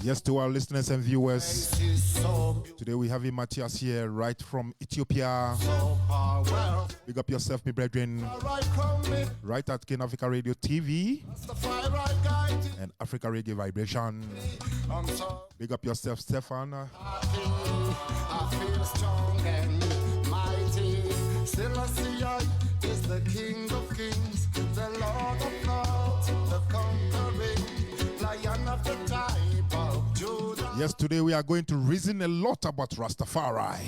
Yes, to our listeners and viewers. Today we have Matthias here, right from Ethiopia. Big up yourself, my brethren. Right at King Africa Radio TV and Africa Reggae Vibration. Big up yourself, Stefan. I feel strong and mighty. Selassie I is the King of Kings, the Lord of Lords, the conquering Lion of the tribe of Judah. Yes, today we are going to reason a lot about Rastafari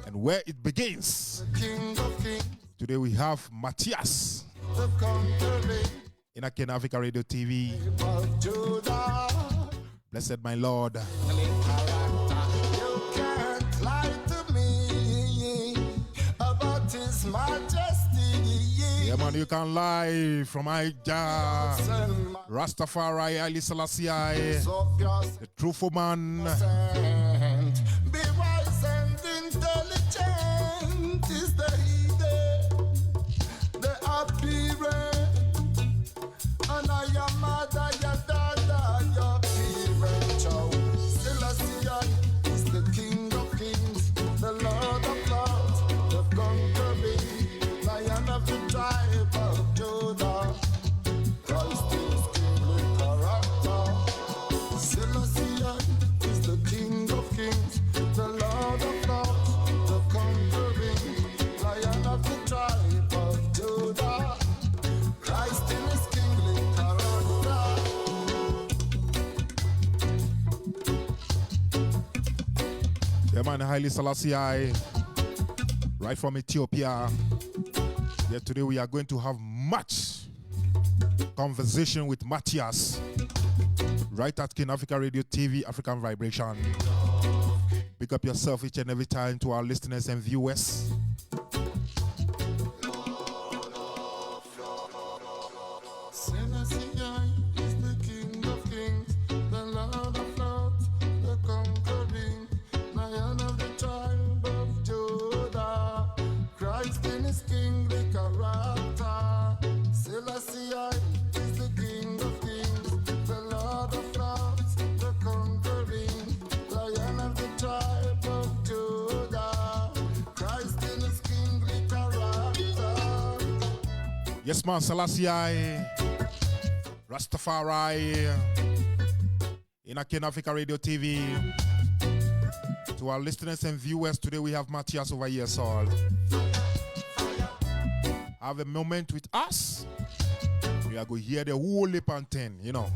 and where it begins. The King of Kings, today we have Matthias the conquering in King Africa Radio TV. of Judah. Blessed my Lord. You can't lie to me about His Majesty. Yeah, man, you can lie from Jah Rastafari, Haile Selassie I, the truthful man. Be wise and intelligent is the hidden, the appearance. And I am mother, your daughter, your parent, child. Selassie I is the King of Kings, the Lord of Lords, the conquering Lion of the tribe of Judah. Christ is kingly character. Selassie I is the King of Kings, the Lord of Lords, the conquering Lion of the tribe of Judah. Christ in His kingly character. Yeah, man, Haile Selassie I, right from Ethiopia. Yeah, today we are going to have much conversation with Matthias, right at King Africa Radio TV, African Vibration. Pick up yourself each and every time to our listeners and viewers. Selassie I is the King of Kings, the Lord of Lords, the conquering Lion of the tribe of Judah. Christ in His kingly character. Selassie I is the King of Kings, the Lord of Lords, the conquering Lion of the tribe of Judah. Christ in His kingly character. Yes, man, Selassie I, Rastafari, in King Africa Radio TV. To our listeners and viewers, today we have Matthias over here, so have a moment with us. We are going to hear the whole lip and ten, you know.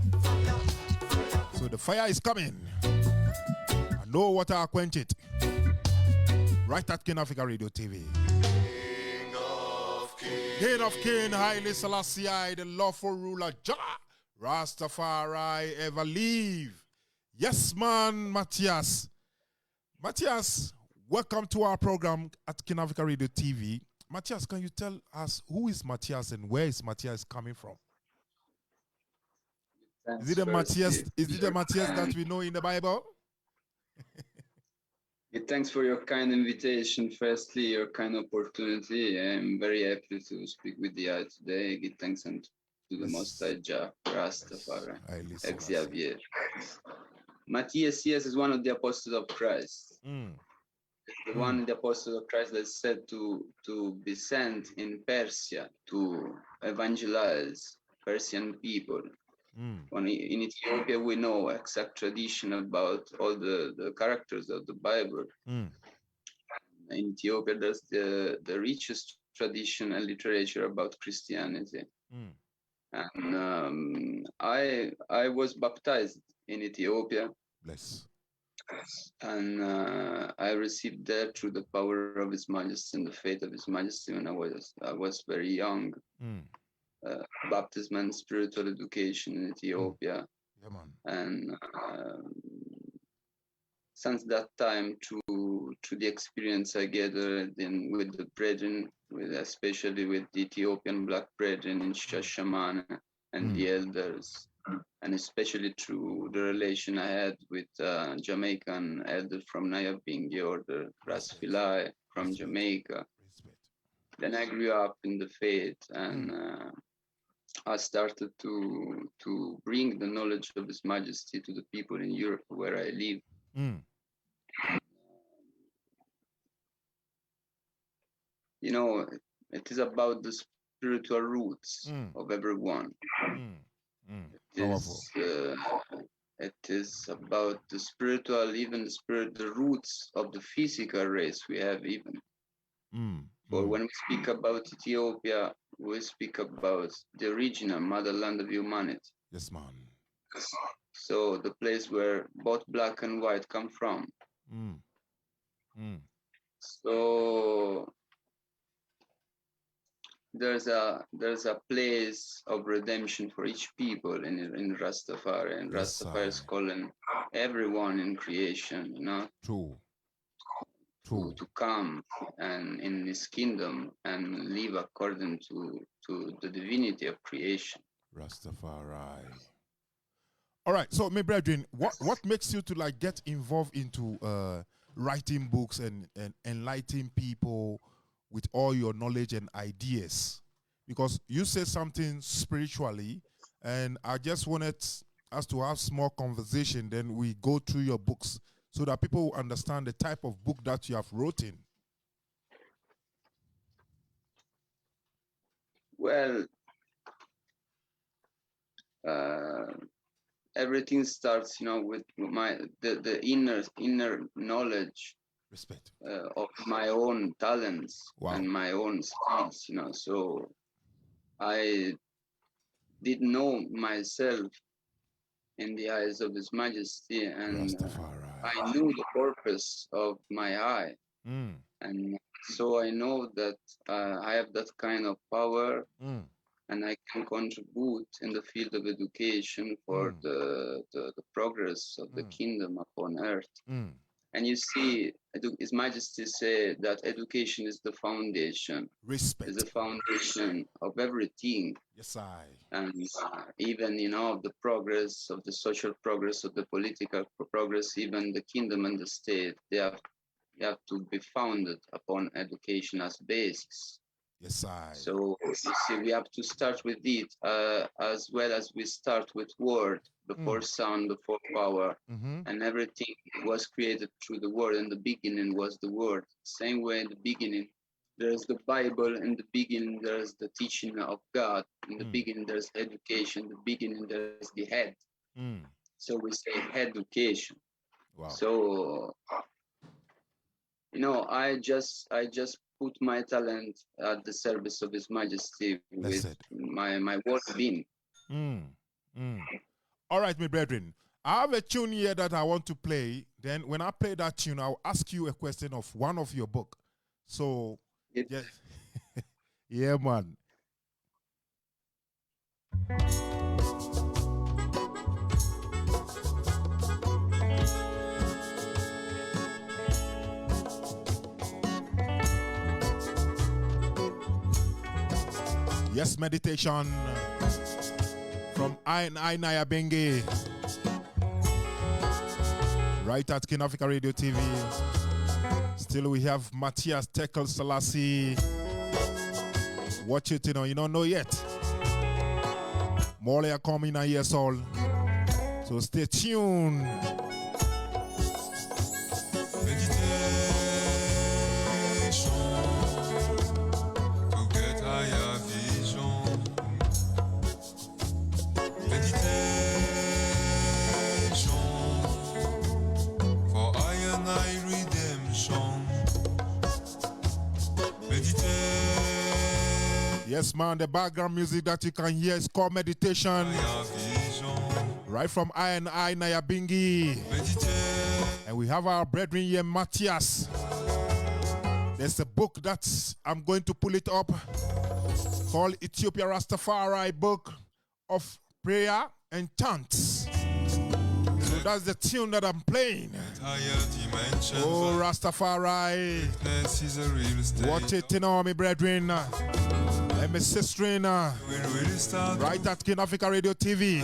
So the fire is coming. I know what I quench it. Right at King Africa Radio TV. King of King, Haile Selassie I, the lawful ruler, Jah Rastafari ever live. Yes, man, Matthias. Matthias, welcome to our program at King Africa Radio TV. Matthias, can you tell us who is Matthias and where is Matthias coming from? Is it the Matthias that we know in the Bible? Thanks for your kind invitation. Firstly, your kind opportunity. I'm very happy to speak with you today. Give thanks unto the Most High Jah Rastafari, Xavier. Matthias, yes, is one of the apostles of Christ. The one of the apostles of Christ that's said to be sent in Persia to evangelize Persian people. In Ethiopia, we know exact tradition about all the characters of the Bible. In Ethiopia, there's the richest tradition and literature about Christianity. And I was baptized in Ethiopia. Bless. And I received that through the power of His Majesty and the faith of His Majesty when I was very young. Baptism and spiritual education in Ethiopia. Yeah, man. And since that time, through the experience I gathered with the brethren, especially with the Ethiopian black brethren in Shashamane and the elders, and especially through the relation I had with Jamaican elder from Nyabinghi or the Rasfilai from Jamaica. Then I grew up in the faith, and I started to bring the knowledge of His Majesty to the people in Europe where I live. You know, it is about the spiritual roots of everyone. It is about the spiritual, even the roots of the physical race we have even. For when we speak about Ethiopia, we speak about the original motherland of humanity. Yes, man. So the place where both black and white come from. So there's a place of redemption for each people in Rastafari, and Yes, Rastafari is calling everyone in creation, you know, to come and in His kingdom and live according to the divinity of creation. Rastafari. All right, so my brethren, what makes you to like get involved into writing books and enlightening people with all your knowledge and ideas? Because you said something spiritually, and I just wanted us to have small conversation, then we go through your books so that people will understand the type of book that you have written. Well, everything starts, you know, with the inner knowledge, respect of my own talents and my own skills, you know. So I did know myself in the eyes of His Majesty, and I knew the purpose of my eye, and so I know that I have that kind of power, and I can contribute in the field of education for the progress of the kingdom upon earth. And you see, His Majesty said that education is the foundation. Respect is the foundation of everything. Yes, I. And even, you know, the progress of the social progress, of the political progress, even the kingdom and the state, they have to be founded upon education as basis. Yes, I. So you see, we have to start with it, as well as we start with word, before sound, before power, and everything was created through the word. In the beginning was the word. Same way in the beginning, there's the Bible. In the beginning, there's the teaching of God. In the beginning, there's education. In the beginning, there's the head. So we say education. Wow. So, you know, I just put my talent at the service of His Majesty with my well-being. All right, my brethren. I have a tune here that I want to play. Then when I play that tune, I'll ask you a question of one of your book. So, yes. Yeah, man. Yes, meditation from I Nyabinghi, right at King Africa Radio TV. Still, we have Matyas Tekle Selassie. Watch it, you don't know yet. More are coming in years old. So stay tuned. Yes, man, the background music that you can hear is called meditation. Right from I Nyabinghi. And we have our brethren here, Matthias. There's a book that I'm going to pull it up called Ethio-Rastafari Book of Prayer and Chants. So that's the tune that I'm playing. Oh, Rastafari. Watch it, you know, my brethren. And my sister, right at King Africa Radio TV.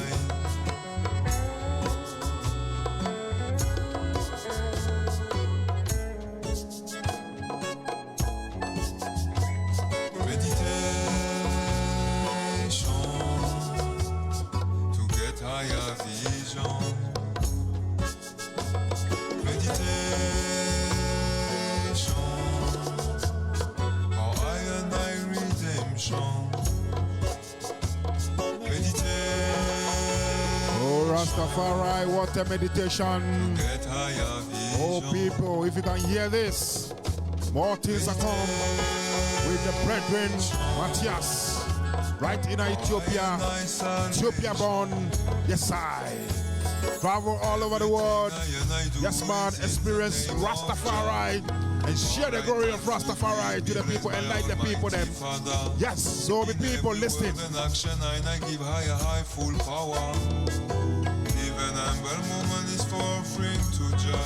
Rastafari, what a meditation. Oh people, if you can hear this, more things are come with the brethren Matthias, right in Ethiopia, Ethiopia born, yes I. Travel all over the world, yes man, experience Rastafari and share the glory of Rastafari to the people and light the people them. Yes, so the people listening. Even humble moment is for free to Jah.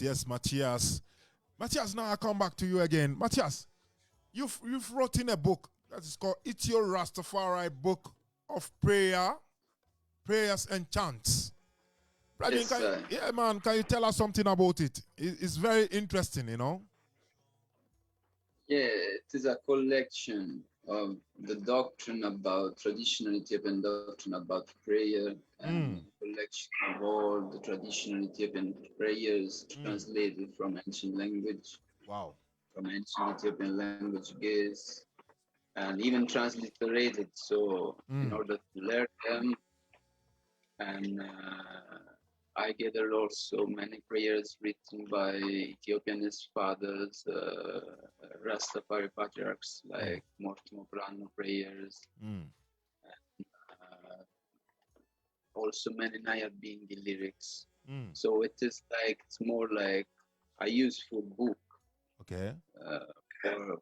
Yes, Matthias. Matthias, now I come back to you again. Matthias, you've written a book that is called Ethio-Rastafari Book of Prayers and Chants. Yes, can you tell us something about it? It's very interesting, you know. Yeah, it is a collection of the doctrine about traditional Ethiopian doctrine about prayer and a collection of all the traditional Ethiopian prayers translated from ancient language. Wow. From ancient Ethiopian language, Ge'ez, and even transliterated. So in order to learn them, and I gathered also many prayers written by Ethiopian fathers, Rastafari patriarchs like Mortimer Brano prayers, and, also many Nyabinghi lyrics. So it is like, it's more like a useful book. Okay.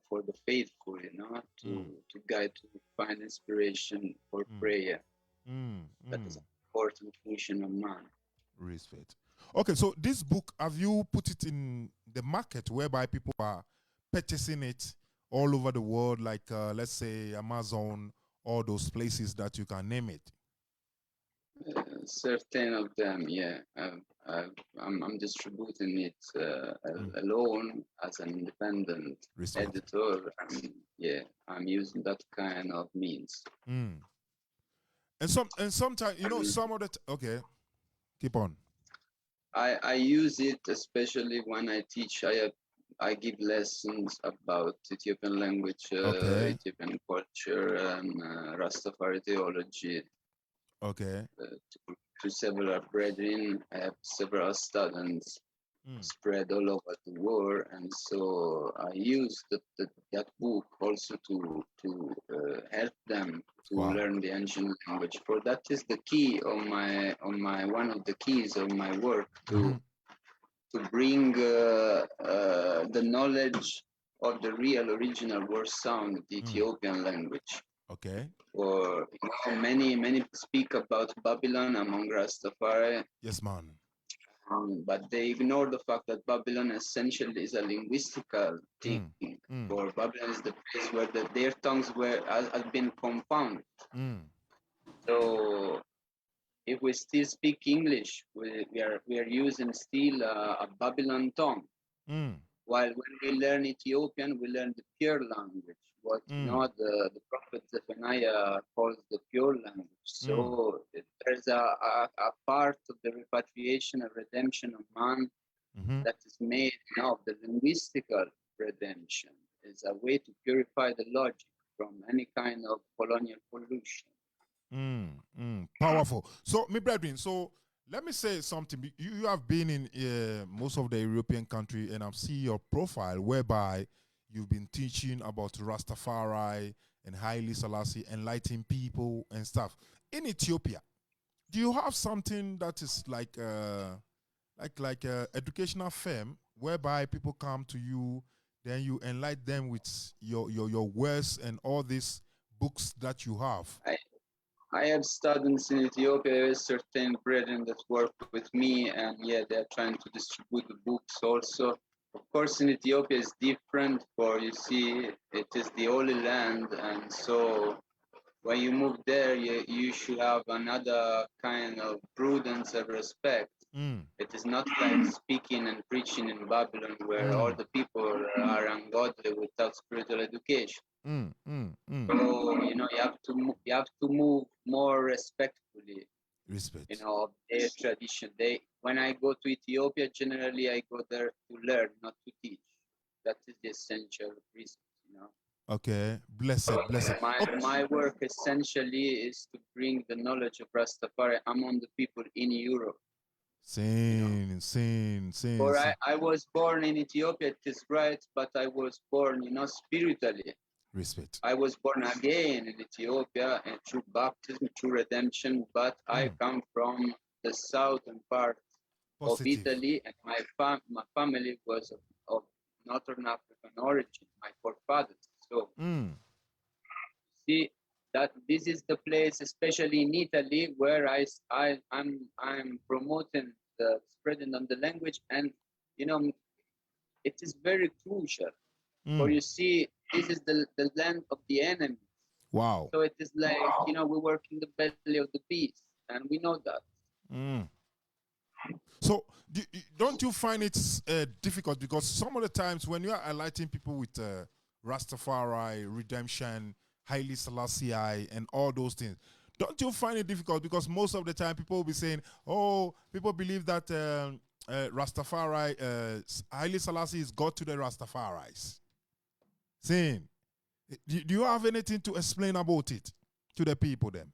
For the faithful, you know, to guide, to find inspiration for prayer. That is an important function of man. Respect. Okay, so this book, have you put it in the market whereby people are purchasing it all over the world, like let's say Amazon, all those places that you can name it? Certain of them, yeah. I'm distributing it alone as an independent editor. Yeah, I'm using that kind of means. And sometimes, you know, some of the okay, keep on. I use it especially when I teach. I give lessons about Ethiopian language, Ethiopian culture, and Rastafari theology. Okay. To several brethren, I have several students spread all over the world, and so I use that book also to help them to learn the ancient language. For that is the key of my one of the keys of my work to bring the knowledge of the real original word sound of the Ethiopian language. Okay. Or many speak about Babylon among Rastafari. Yes, man. But they ignore the fact that Babylon essentially is a linguistical thing. Or Babylon is the place where their tongues has been confounded. So if we still speak English, we are using still a Babylon tongue. While when we learn Ethiopian, we learn the pure language, what not the prophet Zephaniah calls the pure language. So there's a part of the repatriation and redemption of man that is made of the linguistical redemption. It's a way to purify the logic from any kind of colonial pollution. Powerful. So, my brethren, so let me say something. You have been in most of the European country, and I've seen your profile whereby you've been teaching about Rastafari and Haile Selassie, enlightening people and stuff. In Ethiopia, do you have something that is like educational firm whereby people come to you, then you enlighten them with your words and all these books that you have? I have students in Ethiopia, certain brethren that work with me, and yeah, they're trying to distribute the books also. Of course, in Ethiopia it's different, for you see, it is the Holy Land, and so when you move there, you should have another kind of prudence and respect It is not like speaking and preaching in Babylon where all the people are ungodly without spiritual education. So you have to move more respectfully. Respect. Of their tradition. When I go to Ethiopia, generally I go there to learn, not to teach. That is the essential reason. Okay, blessed. My work essentially is to bring the knowledge of Rastafari among the people in Europe. Same. Or I was born in Ethiopia, it is right, but I was born, spiritually. Respect. I was born again in Ethiopia and through baptism, through redemption, but I come from the southern part of Italy, and my family was of Northern African origin, my forefathers. So see that this is the place, especially in Italy, where I'm promoting the spreading of the language, and it is very crucial. For you see, this is the land of the enemy. Wow. So it is like we work in the belly of the beast, and we know that. So don't you find it difficult, because some of the times when you are enlightening people with Rastafari, redemption, Haile Selassie I, and all those things, don't you find it difficult? Because most of the time people will be saying, oh, people believe that Rastafari, Haile Selassie is God to the Rastafaris. Saying, do you have anything to explain about it to the people then?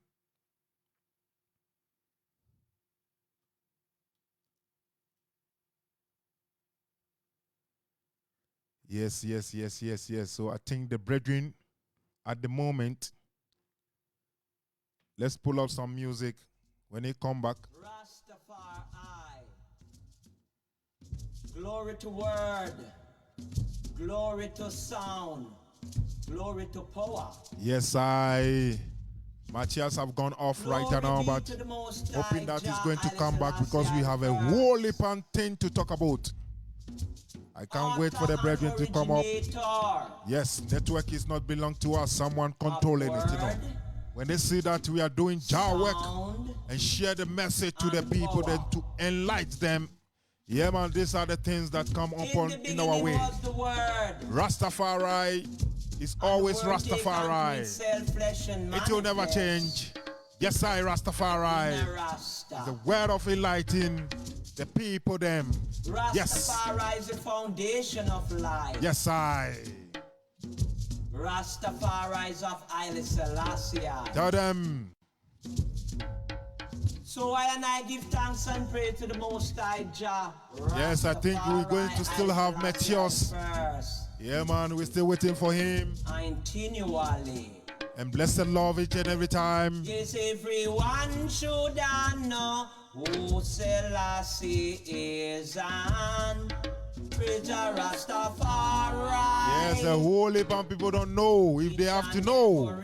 Yes. So I think the brethren at the moment, let's pull up some music when they come back. Rastafari. Glory to word. Glory to sound. Glory to power. Yes, Matthias have gone off right now, but hoping that he's going to come back, because we have a whole heap of thing to talk about. I can't wait for the brethren to come up. Yes, network is not belong to us. Someone controlling it, When they see that we are doing Jah work and share the message to the people, then to enlighten them. Yeah, man, these are the things that come upon in our way. Rastafari is always Rastafari. It will never change. Yes, I Rastafari. The word of enlightening the people them. Yes. Rastafari is the foundation of life. Yes, I. Rastafari is of Haile Selassie I. Tell them. So I give thanks and pray to the Most High Jah. Yes, I think we're going to still have Matthias. Yeah, man, we're still waiting for him. Continually. And blessed love each and every time. Yes, everyone should know who Selassie is, and praise Rastafari. Yes, the whole heap of people don't know if they have to know.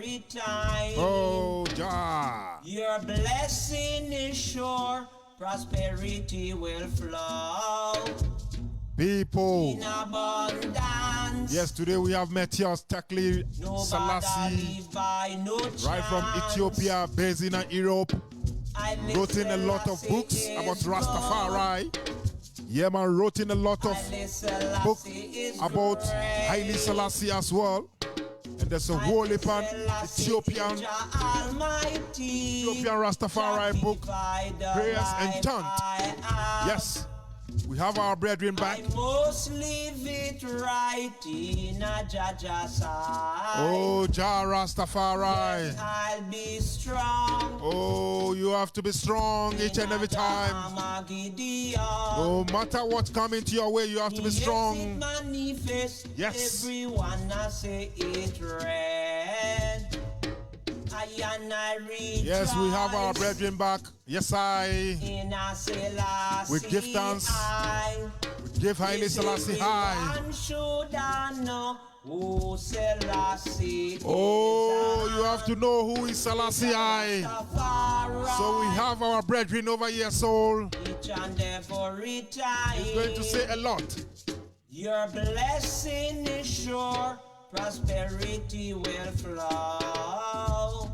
Oh, Jah. Your blessing is sure, prosperity will flow. People. In abundance. Yes, today we have Matyas Tekle Selassie, right from Ethiopia, based in Europe. Wrote in a lot of books about Rastafari. Yeah, man, wrote in a lot of books about Haile Selassie as well. And there's a whole heap of Ethiopian Rastafari book, prayers and chant. Yes, we have our brethren back. I must leave it right in a Jah side. Oh, Jah Rastafari. Yes, I'll be strong. Oh, you have to be strong each and every time. No matter what's coming to your way, you have to be strong. Yes. Everyone I say it red. Yes, we have our brethren back. Yes, I. We give thanks. We give Haile Selassie I. Oh, you have to know who is Selassie I. So we have our brethren over here, soul. He's going to say a lot. Your blessing is sure, prosperity will flow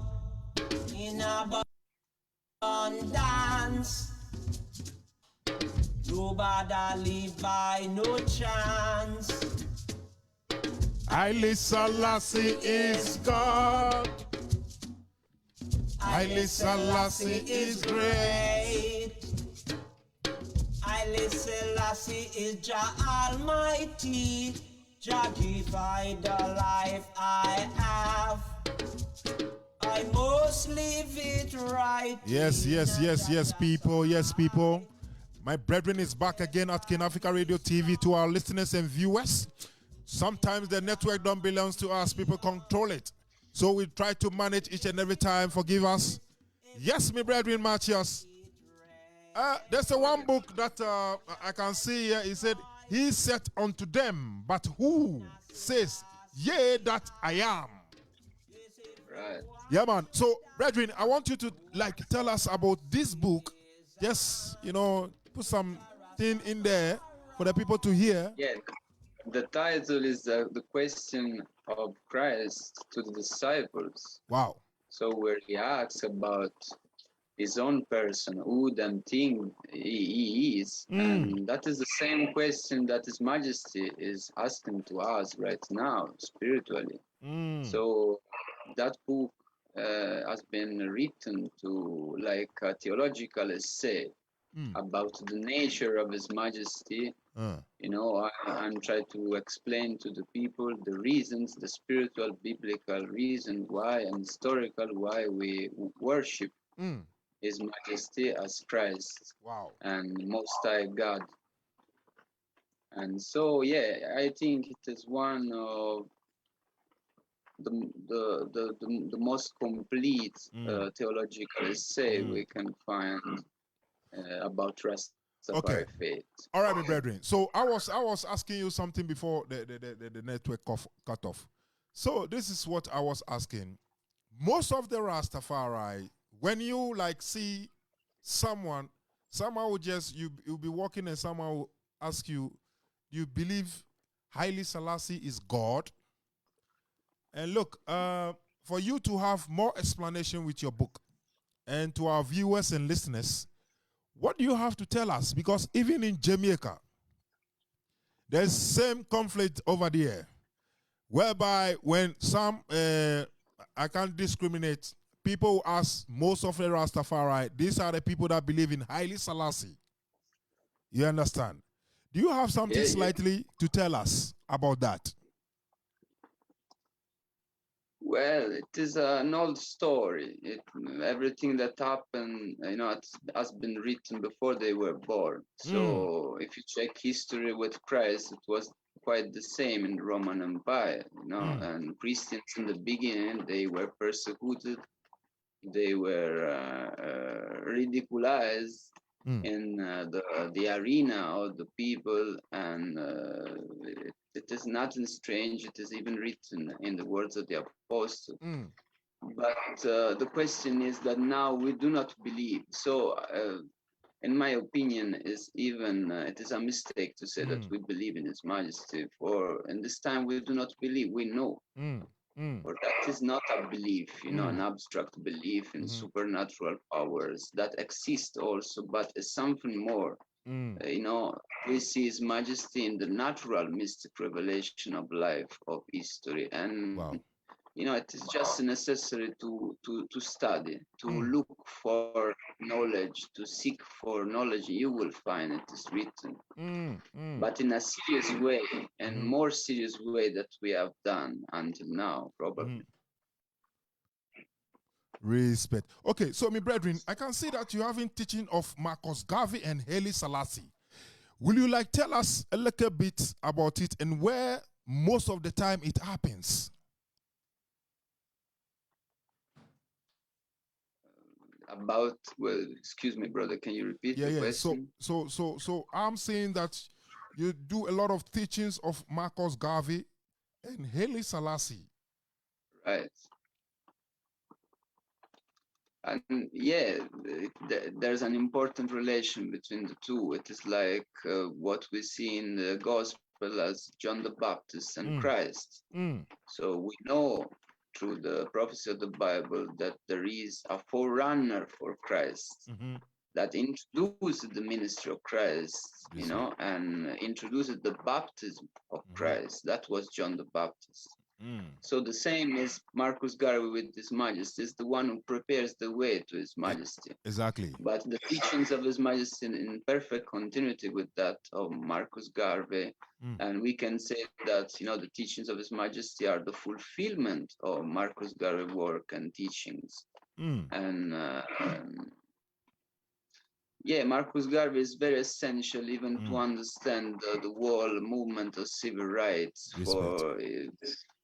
in abundance. Nobody live by no chance. Haile Selassie is God. Haile Selassie is great. Haile Selassie is Jah Almighty. Jah give I the life I have. I must live it right. Yes, people. Yes, people. My brethren is back again at King Africa Radio TV. To our listeners and viewers, sometimes the network don't belong to us. People control it. So we try to manage each and every time. Forgive us. Yes, my brethren, Matthias. There's a one book that I can see here. He said, he said unto them, but who says, yea, that I am? Right. Yeah, man. So, brethren, I want you to tell us about this book. Just, put something in there for the people to hear. Yeah, the title is the question of Christ to the disciples. Wow. So where he asks about his own person, who them think he is. And that is the same question that His Majesty is asking to us right now, spiritually. So that book has been written to like a theological essay about the nature of His Majesty. I'm trying to explain to the people the reasons, the spiritual, biblical reason why, and historical why we worship His Majesty as Christ. Wow. And Most High God. And so, yeah, I think it is one of the most complete theological essay we can find about Rastafari faith. All right, my brethren. So I was asking you something before the network cut off. So this is what I was asking. Most of the Rastafari, when you see someone will just you'll be walking and someone will ask you, do you believe Haile Selassie is God? And look, for you to have more explanation with your book, and to our viewers and listeners, what do you have to tell us? Because even in Jamaica, there's same conflict over there, whereby when some, I can't discriminate, people ask most of the Rastafari, these are the people that believe in Haile Selassie. You understand? Do you have something slightly to tell us about that? Well, it is an old story. Everything that happened, it has been written before they were born. So if you check history with Christ, it was quite the same in the Roman Empire, and Christians in the beginning, they were persecuted, they were ridiculized in the arena of the people, and it is nothing strange. It is even written in the words of the apostle. But the question is that now we do not believe. So, in my opinion, it is a mistake to say that we believe in His Majesty. For in this time we do not believe. We know. Or that is not a belief, an abstract belief in supernatural powers that exist also, but is something more. We see His Majesty in the natural mystic revelation of life, of history, and it is just necessary to study, to look for knowledge, to seek for knowledge. You will find it is written, but in a serious way, and more serious way that we have done until now, probably. Respect. Okay, so my brethren, I can see that you have been teaching of Marcus Garvey and Haile Selassie. Will you tell us a little bit about it and where most of the time it happens? Excuse me, brother, can you repeat the question? So I'm saying that you do a lot of teachings of Marcus Garvey and Haile Selassie. Right. And there's an important relation between the two. It is like what we see in the gospel as John the Baptist and Christ. So we know through the prophecy of the Bible that there is a forerunner for Christ that introduced the ministry of Christ, Yes, you know, and introduced the baptism of Christ. That was John the Baptist. So the same is Marcus Garvey with His Majesty, is the one who prepares the way to His Majesty. Exactly. But the teachings of His Majesty in perfect continuity with that of Marcus Garvey. And we can say that, you know, the teachings of His Majesty are the fulfillment of Marcus Garvey work and teachings. And yeah, Marcus Garvey is very essential even to understand the whole movement of civil rights. For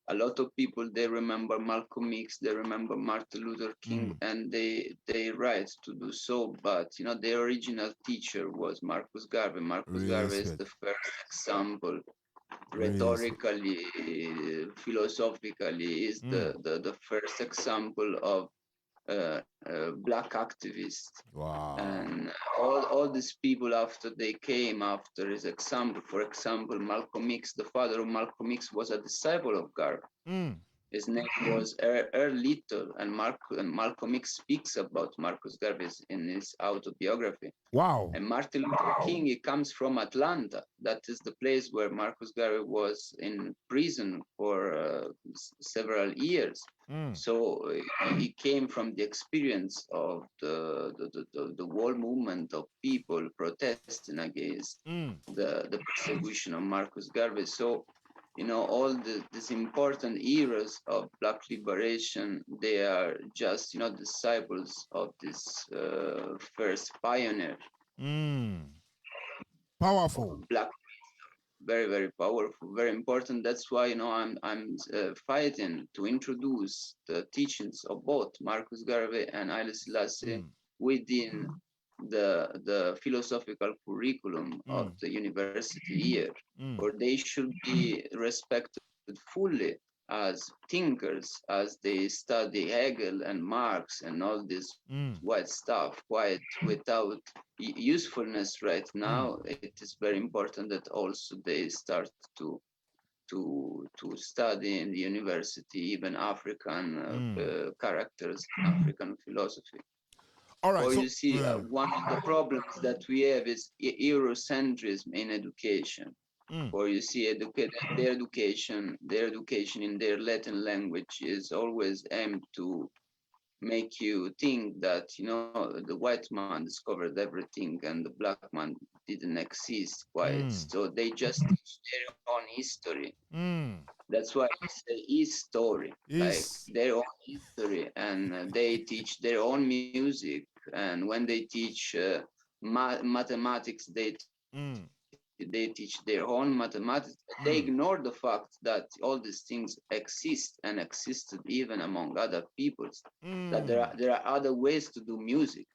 a lot of people, they remember Malcolm X, they remember Martin Luther King, and they right to do so. But you know, their original teacher was Marcus Garvey. Marcus Garvey is the first example, rhetorically, philosophically, is the first example of black activists. Wow. And all these people after they came after his example, for example, Malcolm X, the father of Malcolm X was a disciple of Garvey. His name was Little, and Malcolm X speaks about Marcus Garvey in his autobiography. Wow. And Martin Luther King, he comes from Atlanta. That is the place where Marcus Garvey was in prison for several years. So he came from the experience of the whole movement of people protesting against the persecution of Marcus Garvey. So, you know, all these important eras of Black liberation, they are just, you know, disciples of this first pioneer. Powerful. Black, very, very powerful, very important. That's why, you know, I'm fighting to introduce the teachings of both Marcus Garvey and Haile Selassie within the philosophical curriculum of the university year, or they should be respected fully as thinkers, as they study Hegel and Marx and all this white stuff, quite without usefulness right now. It is very important that also they start to study in the university even African characters, African philosophy. All right. Or so, you see, one of the problems that we have is Eurocentrism in education. Or you see, their education in their Latin language is always aimed to make you think that, you know, the white man discovered everything and the black man didn't exist quite. So they just teach their own history. That's why I say his story, like their own history, and they teach their own music. And when they teach mathematics, they teach their own mathematics. They ignore the fact that all these things exist and existed even among other peoples. That there are other ways to do music,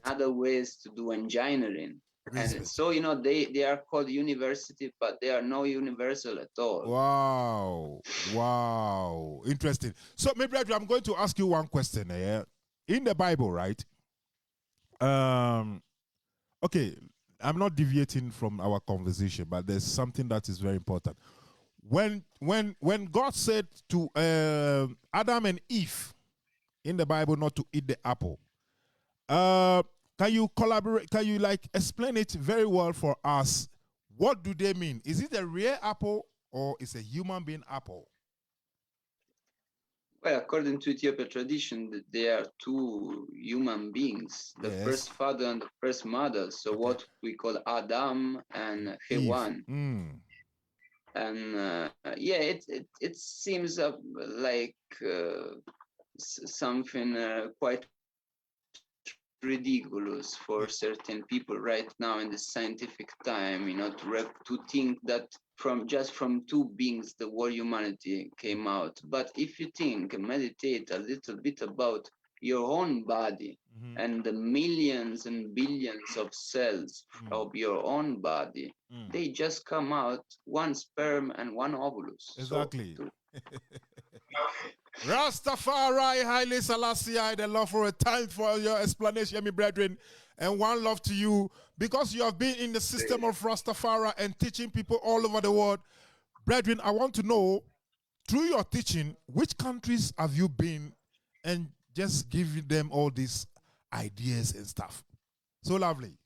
other ways to do engineering. And so, you know, they are called university, but they are no universal at all. Wow. Interesting. So maybe I'm going to ask you one question here. In the Bible, right? Okay, I'm not deviating from our conversation, but there's something that is very important. When God said to Adam and Eve in the Bible not to eat the apple, can you collaborate? Can you like explain it very well for us? What do they mean? Is it a real apple or is a human being apple? Well, according to Ethiopian tradition, there are two human beings, the first father and the first mother. So what we call Adam and Hewan. And yeah, it seems like something quite ridiculous for certain people right now in the scientific time, you know, to think that from two beings the whole humanity came out. But if you think and meditate a little bit about your own body and the millions and billions of cells of your own body, they just come out one sperm and one ovulus. Exactly. So, Rastafari, Haile Selassie I, the love for a time for your explanation, my brethren, and one love to you, because you have been in the system of Rastafari and teaching people all over the world. Brethren, I want to know, through your teaching, which countries have you been, and just giving them all these ideas and stuff? So lovely.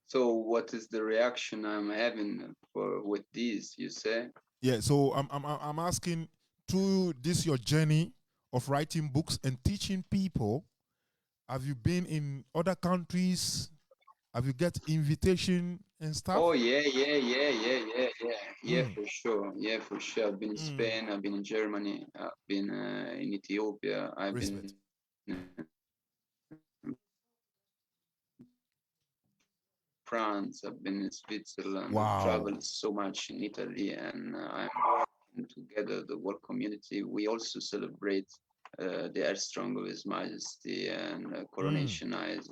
So what is the reaction I'm having with this, you say? Yeah, so I'm asking, through this your journey of writing books and teaching people, have you been in other countries? Have you get invitation and stuff? Oh yeah, for sure. Yeah, for sure. I've been in Spain, I've been in Germany, I've been in Ethiopia, I've Respect. been France, I've been in Switzerland, Wow. I've traveled so much in Italy, and I'm working together, the world community. We also celebrate the Earth Strong of His Majesty and coronationize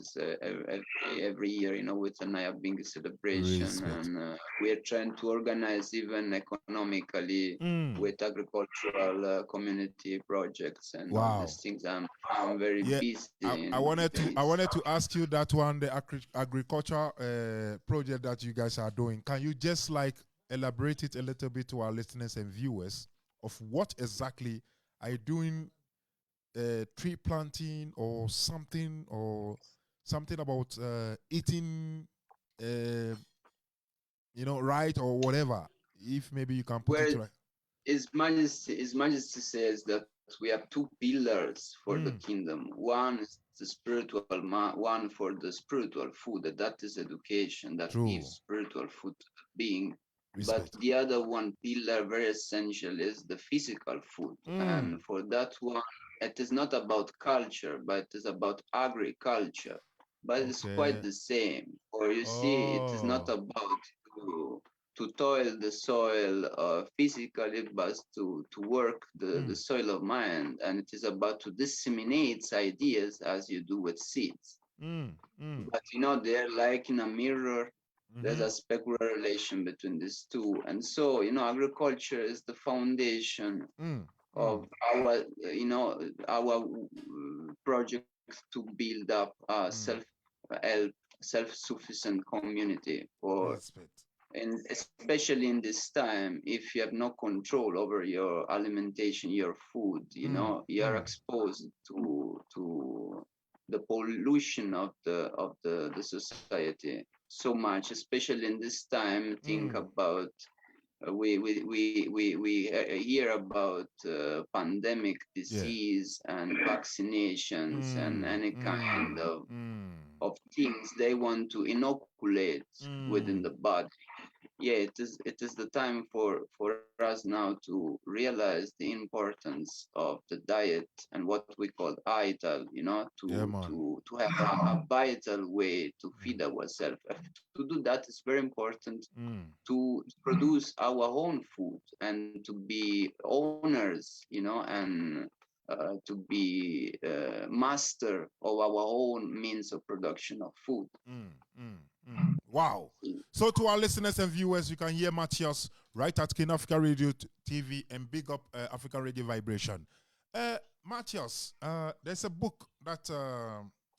every year, you know, with a Nyabinghi celebration. Respect. And we are trying to organize even economically with agricultural community projects and all these things. I'm very busy. I wanted to ask you that one, the agriculture project that you guys are doing. Can you just like elaborate it a little bit to our listeners and viewers of what exactly are you doing? Tree planting or something about eating, you know, right, or whatever. If maybe you can put it right. His Majesty says that we have two pillars for the kingdom. One is the spiritual, one for the spiritual food, that is education, that gives spiritual food to the being. But the other one pillar, very essential, is the physical food. And for that one, it is not about culture, but it is about agriculture. But it's quite the same. Or you see, it is not about to toil the soil physically, but to work the soil of mind. And it is about to disseminate ideas as you do with seeds. But you know, they're like in a mirror. There's a specular relation between these two. And so, you know, agriculture is the foundation of our, you know, our project to build up a self-help, self-sufficient community. And especially in this time, if you have no control over your alimentation, your food, you know, you're exposed to the pollution of the society so much, especially in this time. Think about we hear about pandemic disease and vaccinations and any kind of things they want to inoculate within the body. Yeah, it is the time for us now to realize the importance of the diet and what we call vital, you know, to have a vital way to feed ourselves. To do that, it's very important to produce our own food and to be owners, you know, and to be master of our own means of production of food. Wow. So to our listeners and viewers, you can hear Matthias right at King Africa Radio TV and big up African Reggae Vibration. Matthias, there's a book that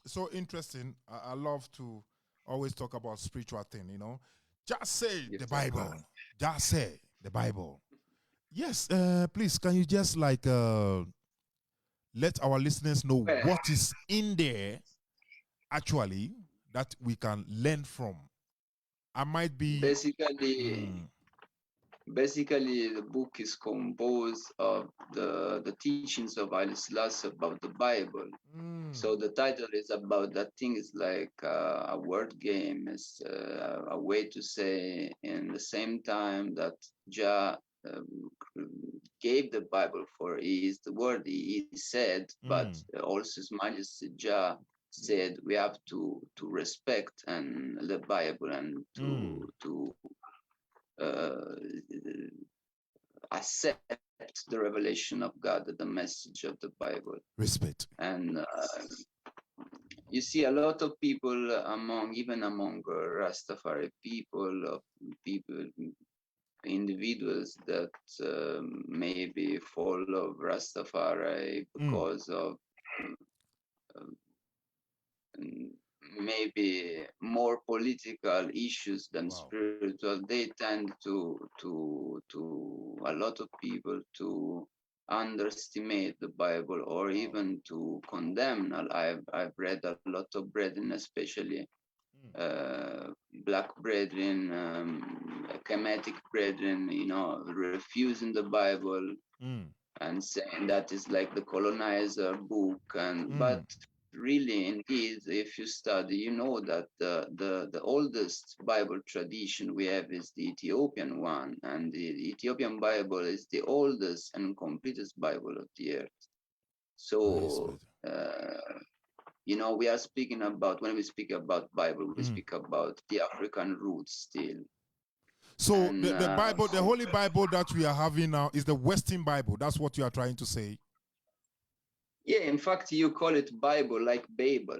is so interesting. I love to always talk about spiritual thing, you know. Jah Seh the Bible. Jah Seh the Bible. Yes, please, can you just like let our listeners know what is in there actually that we can learn from? I might be basically the book is composed of the teachings of Haile Selassie about the Bible. So the title is about that thing is like a word game. It's a way to say in the same time that Jah gave the Bible for is the word he said, but also His Majesty Jah said we have to respect and the Bible and to accept the revelation of God, the message of the Bible. Respect. And you see a lot of people even among Rastafari people, individuals that maybe follow Rastafari because of maybe more political issues than spiritual. They tend to a lot of people to underestimate the Bible or even to condemn. I've read a lot of brethren, especially black brethren, Kemetic brethren, you know, refusing the Bible and saying that is like the colonizer book. And but really, indeed, if you study, you know that the oldest Bible tradition we have is the Ethiopian one, and the Ethiopian Bible is the oldest and completest Bible of the earth. So, you know, we are speaking about, when we speak about Bible, we speak about the African roots still. So the Bible, the Holy Bible that we are having now is the Western Bible. That's what you are trying to say. Yeah, in fact, you call it Bible like Babel.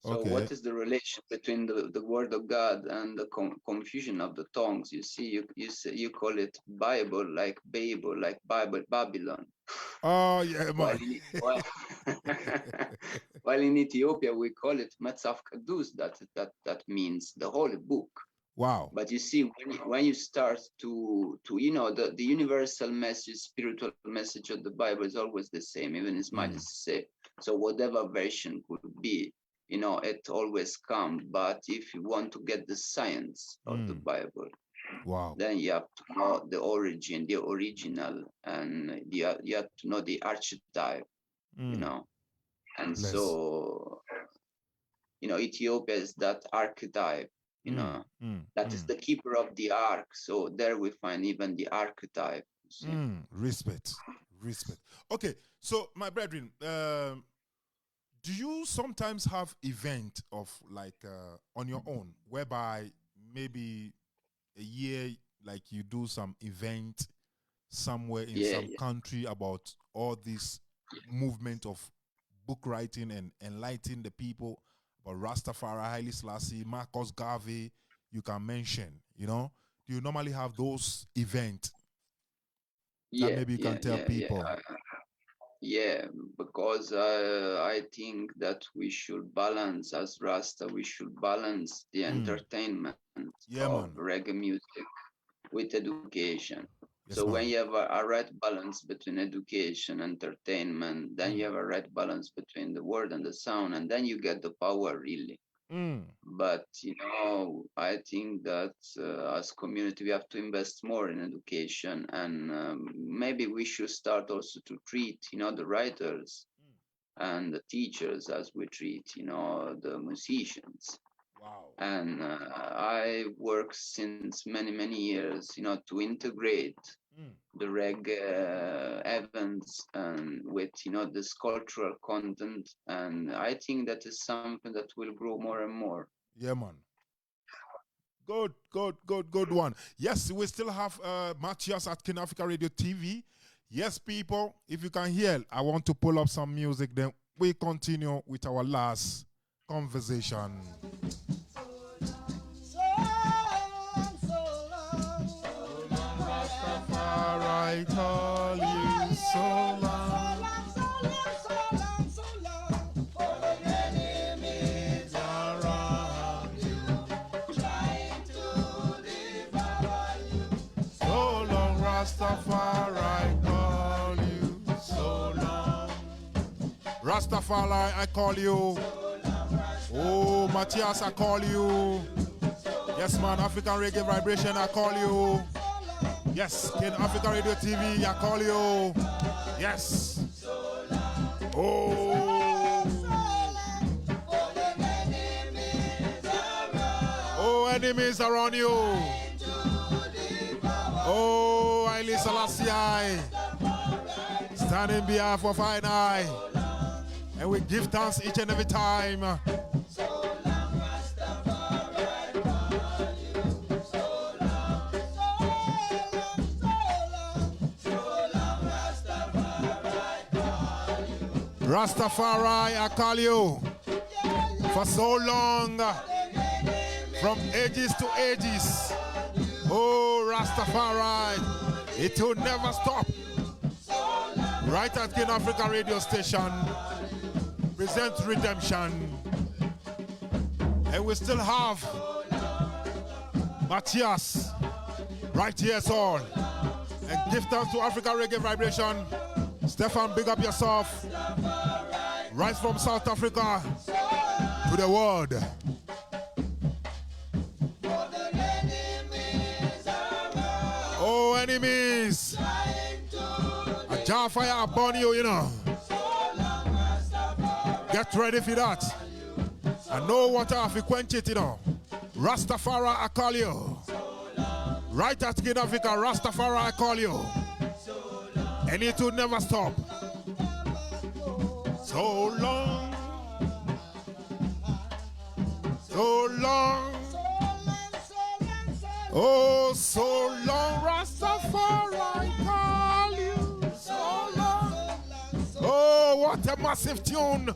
So what is the relation between the word of God and the confusion of the tongues? You see, you call it Bible like Babel, like Babylon. Oh yeah, while in Ethiopia we call it Matzaf Kadus. That means the holy book. Wow. But you see, when you start to you know, the universal message, spiritual message of the Bible is always the same, even as Majesty say. So whatever version could be, you know, it always comes. But if you want to get the science of the Bible, wow, then you have to know the origin, the original, and you have to know the archetype, you know. And so, you know, Ethiopia is that archetype. You know, that is the keeper of the ark. So there we find even the archetype. Respect. Okay, so my brethren, do you sometimes have event of like on your own, whereby maybe a year, like you do some event somewhere in some country about all this movement of book writing and enlightening the people? But Rastafari, Haile Selassie, Marcus Garvey, you can mention, you know? Do you normally have those events that maybe you can tell people? Yeah, because I think that we should balance, as Rasta, we should balance the entertainment of reggae music with education. Yes, so when you have a right balance between education, entertainment, then you have a right balance between the word and the sound, and then you get the power really. But, you know, I think that as community, we have to invest more in education, and maybe we should start also to treat, you know, the writers and the teachers as we treat, you know, the musicians. Wow. And I work since many years, you know, to integrate the reggae events and with, you know, this cultural content. And I think that is something that will grow more and more. Yeah, man. Good one. Yes, we still have Matthias at King Africa Radio TV. Yes, people, if you can hear, I want to pull up some music, then we continue with our last conversation. I call you so long, for the enemies around you, trying to devour you. So long, Rastafari, I call you so long. Rastafari, I call you. Oh, Matthias, I call you. Yes, man, African Reggae Vibration, I call you. Yes, King Africa Radio TV, I call you. Yes. Oh, enemies around you. Oh, Haile Selassie I, standing behalf of I, and we give thanks each and every time. Rastafari, I call you for so long, from ages to ages. Oh, Rastafari, it will never stop. Right at King Africa Radio Station, presents redemption. And we still have Matthias right here, all. And give thanks to Africa Reggae Vibration. Stefan, big up yourself. Right from South Africa to the world. Oh, enemies. A jar fire upon you, you know. Get ready for that. I know water if you quench it, you know. Rastafari, I call you. Right at Kid Africa, Rastafari, I call you. And it will never stop. So long. So long. Oh, so long, Rastafari, call you. So long. Oh, what a massive tune.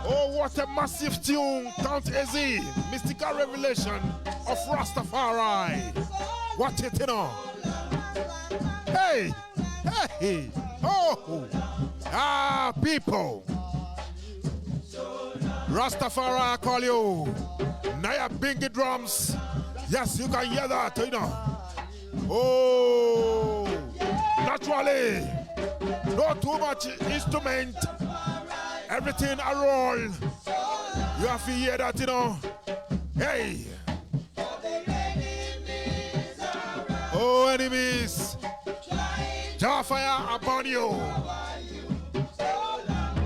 Oh, what a massive tune. Count Easy, mystical revelation of Rastafari. Watch it, you know. Hey, hey, oh, ah, people. Rastafari, I call you. Nyabinghi drums. Yes, you can hear that, you know. Oh, naturally. Not too much instrument. Everything a roll. You have to hear that, you know. Hey. Oh, enemies. Jah fire upon you.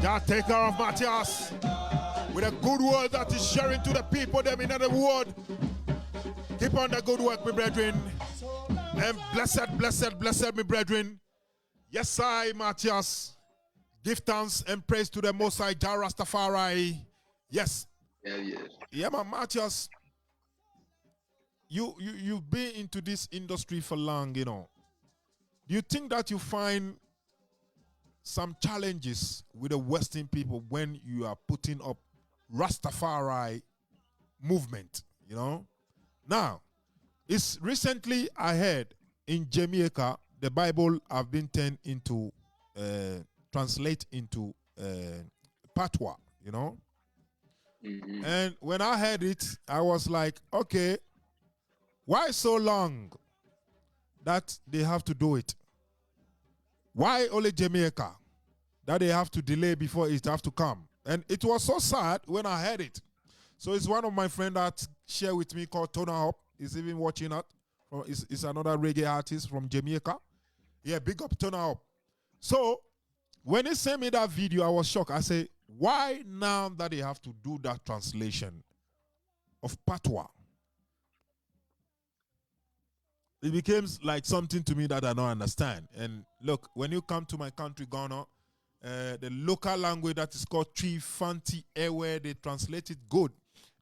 Jah take care of Matthias with a good word that is sharing to the people them in the word. Keep on the good work, my brethren. And blessed, blessed, blessed, my brethren. Yes, I, Matthias. Give thanks and praise to the Most High Jah Rastafari. Yes. Yeah, man, Matthias. You've been into this industry for long, you know. Do you think that you find some challenges with the Western people when you are putting up Rastafari movement, you know? Now, it's recently I heard in Jamaica, the Bible have been turned into, translate into patois, you know? Mm-hmm. And when I heard it, I was like, okay, why so long that they have to do it? Why only Jamaica that they have to delay before it have to come? And it was so sad when I heard it. So it's one of my friends that shared with me called Tona Hop. He's even watching that. It's another reggae artist from Jamaica. Yeah, big up Tona Hop. So when he sent me that video, I was shocked. I said, why now that they have to do that translation of patois? It becomes like something to me that I don't understand. And look, when you come to my country, Ghana, the local language that is called Tree Fanti Ewe, they translate it good.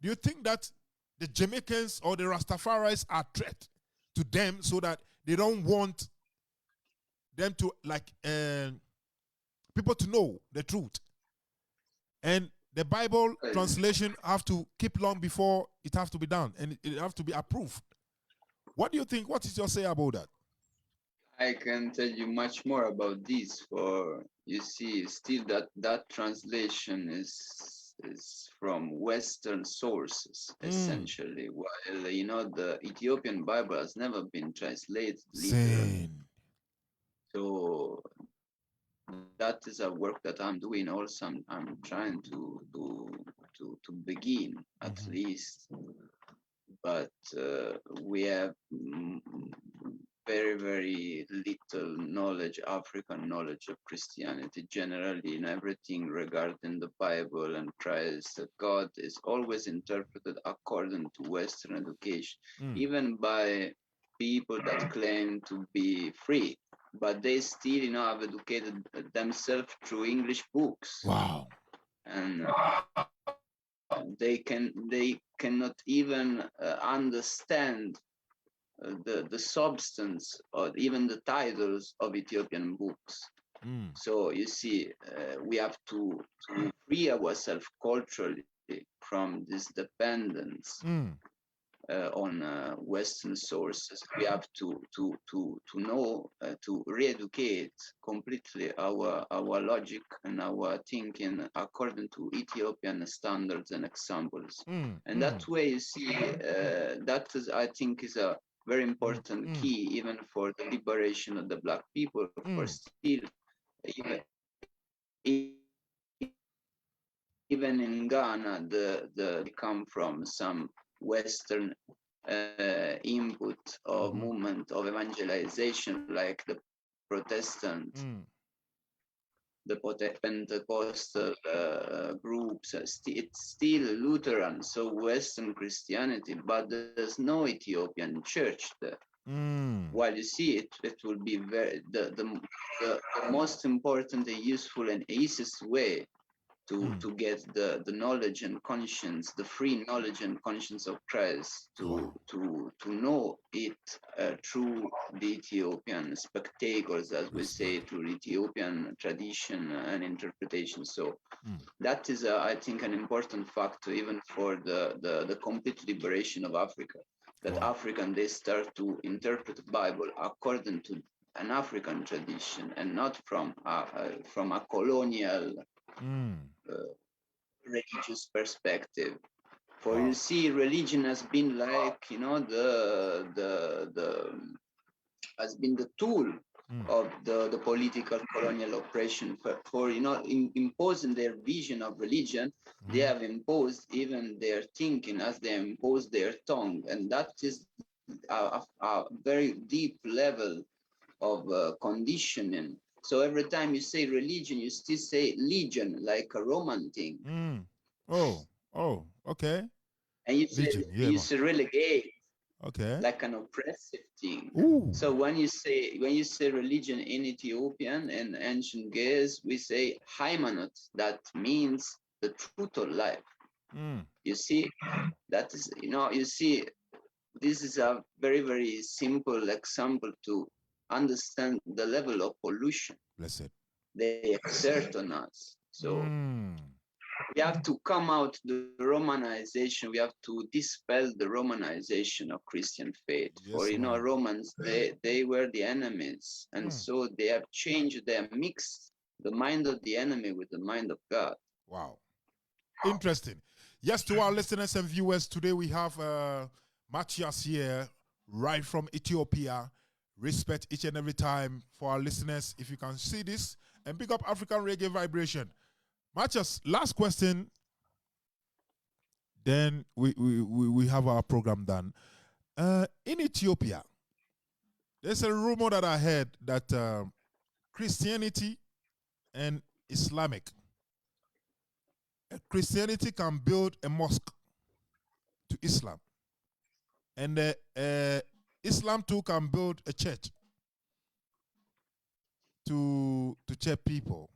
Do you think that the Jamaicans or the Rastafaris are a threat to them so that they don't want them to, like, people to know the truth? And the Bible translation have to keep long before it have to be done, and it have to be approved. What do you think? What is your say about that? I can tell you much more about this. For you see, still that translation is from Western sources essentially, while you know the Ethiopian Bible has never been translated literally. So that is a work that I'm doing. Also, I'm trying to begin at least. But we have very, very little knowledge, African knowledge of Christianity generally, in everything regarding the Bible and Christ. God is always interpreted according to Western education, even by people that claim to be free, but they still, you know, have educated themselves through English books. Wow. And they cannot even understand the substance or even the titles of Ethiopian books. So you see, we have to free ourselves culturally from this dependence on Western sources. We have to know, to re-educate completely our logic and our thinking according to Ethiopian standards and examples. And that way, you see, that is, I think, is a very important key even for the liberation of the Black people. For still, even even in Ghana, they come from some Western input or movement of evangelization, like the Protestant, the Pentecostal groups. It's still Lutheran, so Western Christianity, but there's no Ethiopian church there. While you see it will be very the most important and useful and easiest way to get the knowledge and conscience, the free knowledge and conscience of Christ, to know it through the Ethiopian spectacles, as we say, through Ethiopian tradition and interpretation. So that is, I think, an important factor even for the complete liberation of Africa. That African, they start to interpret the Bible according to an African tradition and not from a colonial religious perspective. For you see, religion has been like, you know, has been the tool of the political colonial oppression for you know, imposing their vision of religion. They have imposed even their thinking as they impose their tongue, and that is a very deep level of conditioning. So every time you say religion, you still say legion, like a Roman thing. Okay. And you say relegate, okay, like an oppressive thing. Ooh. So when you say religion in Ethiopian and ancient Ge'ez, we say Haymanot. That means the truth of life. You see, that is, you know, you see, this is a very, very simple example to understand the level of pollution they exert on us. So we have to come out the Romanization. We have to dispel the Romanization of Christian faith. For you know, Romans, they were the enemies, and so they have changed. They have mixed the mind of the enemy with the mind of God. Wow, interesting. Yes, to our listeners and viewers, today we have Matthias here, right from Ethiopia. Respect each and every time for our listeners. If you can see this, and pick up African reggae vibration. Matthias, last question. Then we have our program done. In Ethiopia, there's a rumor that I heard that Christianity and Islamic, Christianity can build a mosque to Islam, and Islam too can build a church to church people.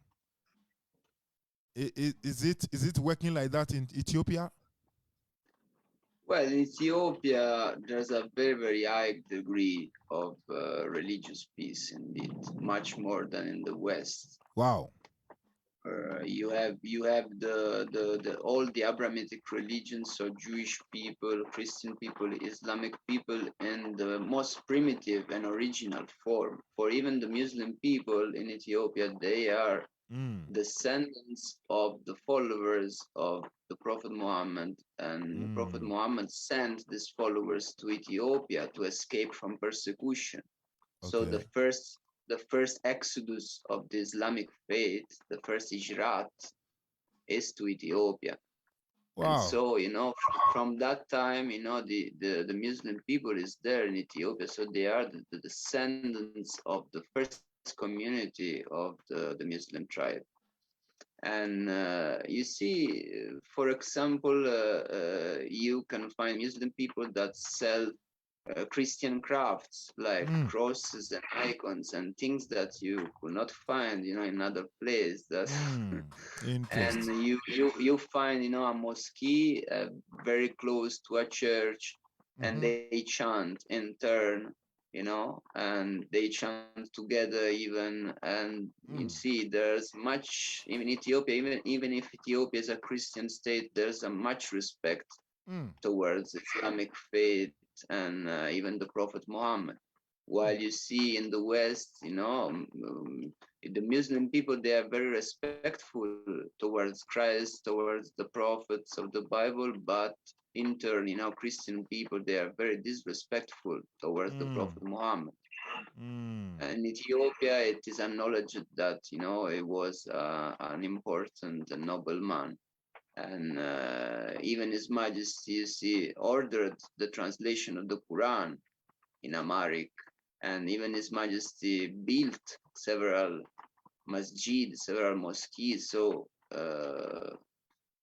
Is it working like that in Ethiopia? Well, in Ethiopia, there's a very, very high degree of religious peace, indeed, much more than in the West. Wow. You have the all the Abrahamic religions, so Jewish people, Christian people, Islamic people, in the most primitive and original form. For even the Muslim people in Ethiopia, they are descendants of the followers of the Prophet Muhammad, and Prophet Muhammad sent these followers to Ethiopia to escape from persecution. So the first exodus of the Islamic faith, the first hijrat, is to Ethiopia. Wow. And so, you know, from that time, you know, the Muslim people is there in Ethiopia. So they are the descendants of the first community of the Muslim tribe. And you see, for example, you can find Muslim people that sell Christian crafts like crosses and icons and things that you could not find, you know, in other place. And you find, you know, a mosque very close to a church, and they chant in turn, you know, and they chant together even. And you see, there's much in Ethiopia, even if Ethiopia is a Christian state, there's a much respect towards Islamic faith and even the Prophet Muhammad. While you see in the West, you know, the Muslim people, they are very respectful towards Christ, towards the prophets of the Bible, but in turn, you know, Christian people, they are very disrespectful towards the Prophet Muhammad. In Ethiopia, it is acknowledged that, you know, he was an important nobleman. And even His Majesty, you see, ordered the translation of the Quran in Amharic. And even His Majesty built several masjid, several mosques. So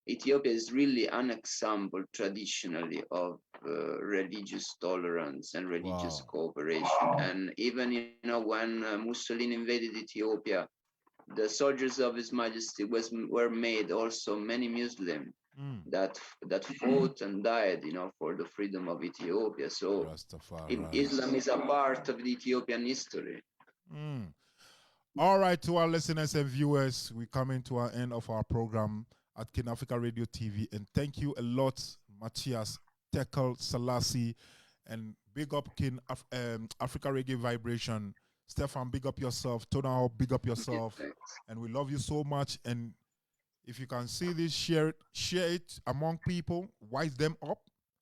Ethiopia is really an example traditionally of religious tolerance and religious cooperation. And even, you know, when Mussolini invaded Ethiopia, the soldiers of His Majesty were made also many Muslims that fought and died, you know, for the freedom of Ethiopia. So Islam is a part of the Ethiopian history. All right, to our listeners and viewers, we come to our end of our program at King Africa Radio TV, and thank you a lot, Matyas Tekle Selassie, and big up King Africa Reggae Vibration. Stefan, big up yourself. Tonal, big up yourself. And we love you so much. And if you can see this, share it among people, wise them up,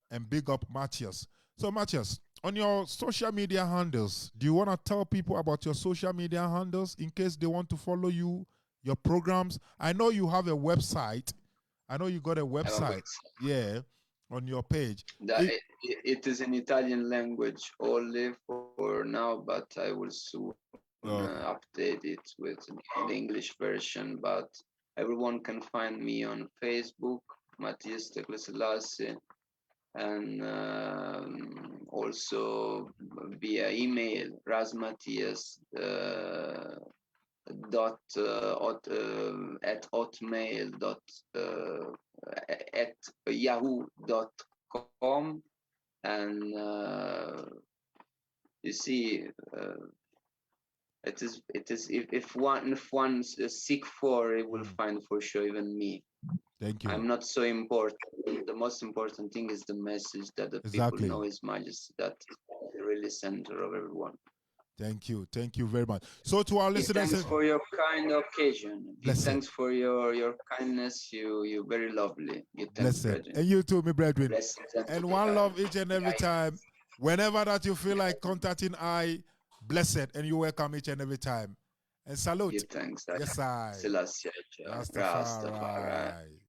and big up Matthias. So Matthias, on your social media handles, do you want to tell people about your social media handles in case they want to follow you, your programs? I know you have a website. I know you got a website. Yeah, on your page. It is in Italian language only for now, but I will soon update it with the English version. But everyone can find me on Facebook, Matyas Tekle Selassie, and also via email, rasmatthias at hotmail at yahoo.com. And you see, it is if one's seek for, it will find for sure even me. Thank you. I'm not so important. The most important thing is the message that the people know His Majesty, that is really center of everyone. Thank you very much. So to our listeners, thanks for your kind occasion. Thanks for your kindness. You very lovely. Blessed. And you too, my brethren. And one love each and every time. Whenever that you feel like contacting I, blessed, and you welcome each and every time. And salute. Thanks. Yes, I. Selassie, Rastafari.